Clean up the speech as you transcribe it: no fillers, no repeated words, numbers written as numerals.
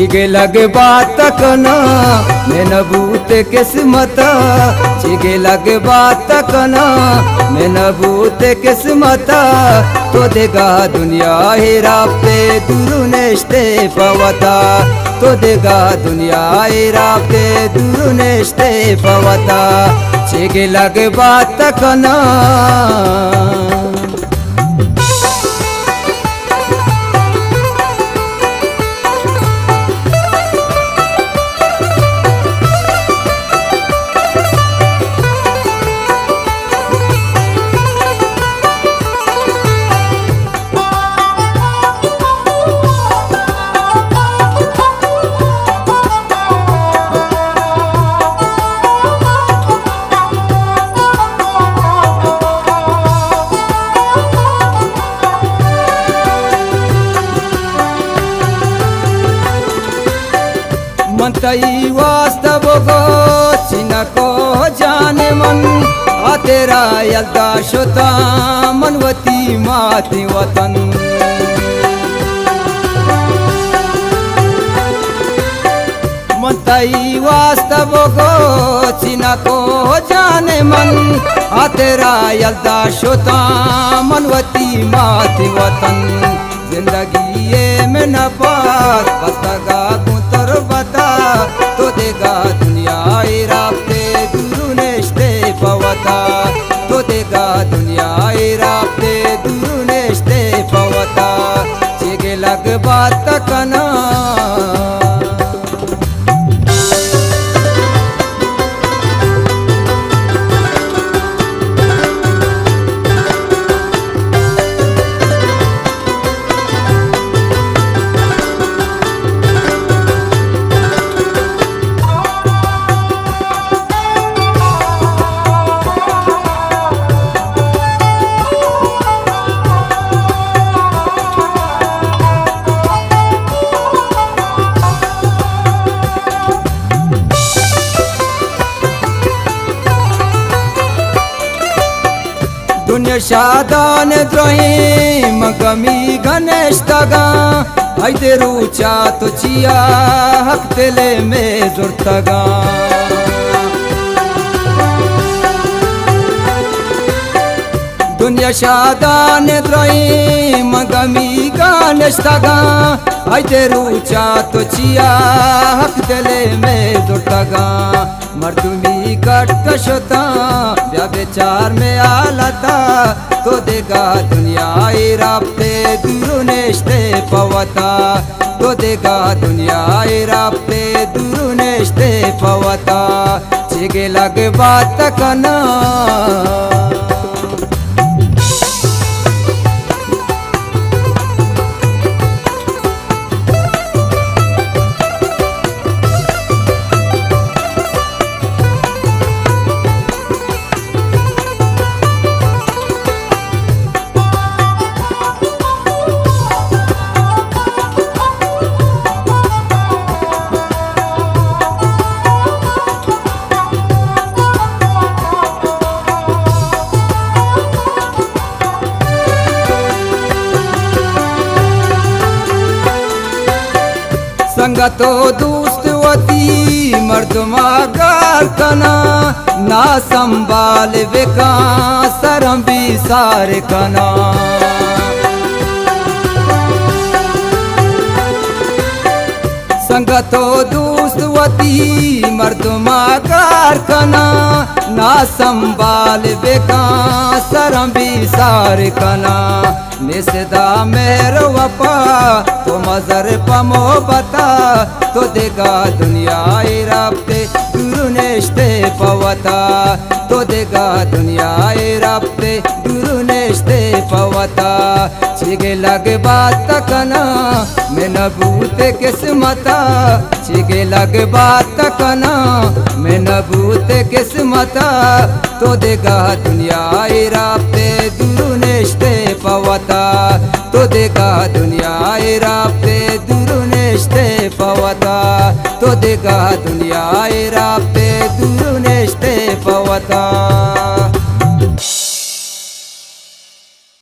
चिगे लगे बात कना मैं नबूत किस्मत चिगे लगे बात कना मैं नबूत किस्मत तो देगा दुनिया ही राब्ते दुरुनेश्ते पवता तो देगा दुनिया ही राब्ते दुरुनेश्ते पवता चिगे लगे बात कना मनतई वास्तव गो चिना को जाने मन आ तेरा यल्दा शोता मनवती माती वतन मनतई वास्तव गो चिना को जाने मन आ तेरा यल्दा शोता मनवती माती वतन जिंदगी ये में न पास बसगा गुतर बता तो देगा दुनिया राब्ते दुरुनेश्ते पवता तो देगा दुनिया राब्ते दुरुनेश्ते पवता चिगे लग बात कना दुनिया शादान द्रोही मगमी गणेश तगा आइते रूचा तो चिया हक तेले में जुर्तगा दुनिया शादान द्रोही मगमी गणेश तगा आइते रूचा तो चिया हक तेले में जुर्तगा मर्दुमी कट कशोता या बेचार में आलता तो देगा दुनिया राब्ते दुरुनेश्ते पवता तो देगा दुनिया राब्ते दुरुनेश्ते पवता चिगे लगे बात कना संगतो दोस्त वती मर्दमा गार कना ना संभाल बेका सरम भी सारे कना संगतो दोस्त वती मर्दमा गार कना ना संभाल बेका सरम भी सारे कना निसदा मेहर वफा तो मजर पमो बता तो देगा दुनिया राब्ते दुरुनेश्ते पवता तो देगा दुनिया राब्ते दुरुनेश्ते पवता चिगे लगे बात कना मैं नबूत किस्मता चिगे लगे बात कना मैं नबूत किस्मता तो देगा दुनिया राब्ते दुरुनेश्ते पवता तो देगा दुनिया राब्ते दुरुनेश्ते पवता तो देगा दुनिया राब्ते दुरुनेश्ते पवता।